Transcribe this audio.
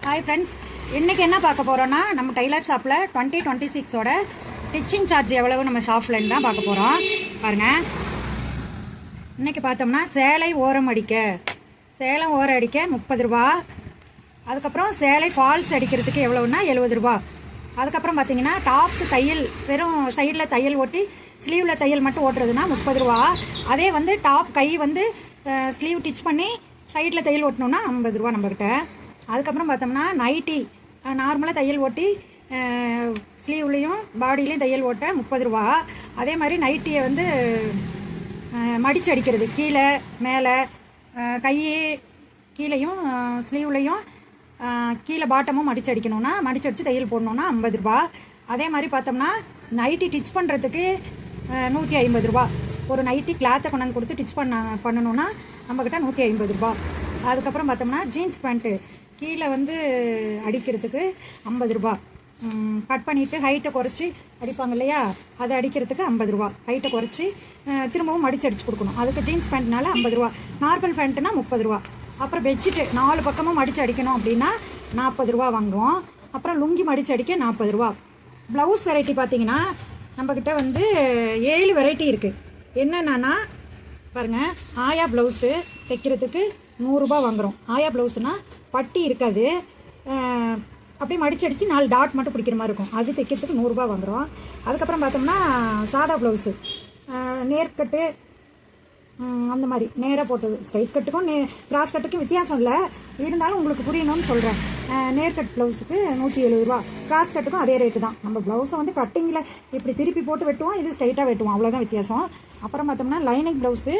Hi friends, இன்றைக்கி என்ன பார்க்க போகிறோன்னா நம்ம டைலர் ஷாப்பில் 2026ஓட ஸ்டிச்சிங் சார்ஜ் எவ்வளவு நம்ம ஷாப்லேருந்து தான் பார்க்க போகிறோம். பாருங்கள், இன்றைக்கி பார்த்தோம்னா சேலை ஓரம் அடிக்க 30 ரூபா. அதுக்கப்புறம் சேலை ஃபால்ஸ் அடிக்கிறதுக்கு எவ்வளோன்னா 70 ரூபா. அதுக்கப்புறம் பார்த்தீங்கன்னா டாப்ஸ் தையல், வெறும் சைடில் தையல் ஓட்டி ஸ்லீவில் தையல் மட்டும் ஓட்டுறதுனா 30 ரூபா. அதே வந்து டாப் கை வந்து ஸ்லீவ் டிச் பண்ணி சைடில் தையல் ஓட்டணுன்னா 50 ரூபா நம்மக்கிட்ட. அதுக்கப்புறம் பார்த்தோம்னா நைட்டி நார்மலாக தையல் ஓட்டி ஸ்லீவ்லேயும் பாடியிலையும் தையல் ஓட்ட 30 ரூபா. அதே மாதிரி நைட்டியை வந்து மடிச்சு அடிக்கிறது, கீழே மேலே கை கீழேயும் ஸ்லீவ்லேயும் கீழே பாட்டமும் மடிச்சு அடிக்கணும்னா மடிச்சு அடித்து தையல் போடணுன்னா 50 ரூபா. அதே மாதிரி பார்த்தோம்னா நைட்டி டிச் பண்ணுறதுக்கு 150 ரூபா. ஒரு நைட்டி கிளாத்தை கொண்டாந்து கொடுத்து டிச் பண்ணணுன்னா நம்மக்கிட்ட 150 ரூபா. அதுக்கப்புறம் பார்த்தோம்னா ஜீன்ஸ் பேண்ட்டு கீழே வந்து அடிக்கிறதுக்கு 50 ரூபா. கட் பண்ணிவிட்டு ஹைட்டை குறைச்சி அடிப்பாங்க இல்லையா, அதை அடிக்கிறதுக்கு 50 ரூபா. ஹைட்டை குறைச்சி திரும்பவும் மடிச்சு அடித்து கொடுக்கணும். அதுக்கு ஜீன்ஸ் பேண்ட்னால 50 ரூபா. நார்மல் பேண்ட்டுனா 30 ரூபா. அப்புறம் பெட்ஷீட்டு 4 பக்கமும் மடித்து அடிக்கணும் அப்படின்னா 40 ரூபா வாங்குவோம். அப்புறம் லுங்கி மடித்து அடிக்க 40 ரூபா. ப்ளவுஸ் வெரைட்டி பார்த்திங்கன்னா நம்மக்கிட்ட வந்து 7 வெரைட்டி இருக்குது. என்னென்னா பாருங்கள், ஆயா ப்ளவுஸு தைக்கிறதுக்கு 100 ரூபா வாங்குகிறோம். ஆயா ப்ளவுஸுனால் பட்டி இருக்காது, அப்படியே மடிச்சு அடித்து 4 டாட் மட்டும் பிடிக்கிற மாதிரி இருக்கும். அது தைக்கிறதுக்கு 100 ரூபா வாங்குகிறோம். அதுக்கப்புறம் பார்த்தோம்னா சாதா ப்ளவுஸு நேர்கட்டு அந்த மாதிரி நேராக போட்டது. ஸ்ட்ரைட் கட்டுக்கும் கிராஸ் கட்டுக்கும் வித்தியாசம் இல்லை, இருந்தாலும் உங்களுக்கு புரியணும்னு சொல்கிறேன். நேர்கட் ப்ளவுஸுக்கு 170 ரூபா. கிராஸ் கட்டுக்கும் அதே ரேட்டு தான். நம்ம ப்ளவுஸை வந்து கட்டிங்கில் இப்படி திருப்பி போட்டு வெட்டுவோம், இது ஸ்ட்ரைட்டாக வெட்டுவோம், அவ்வளோதான் வித்தியாசம். அப்புறம் பார்த்தோம்னா லைனிங் ப்ளவுஸு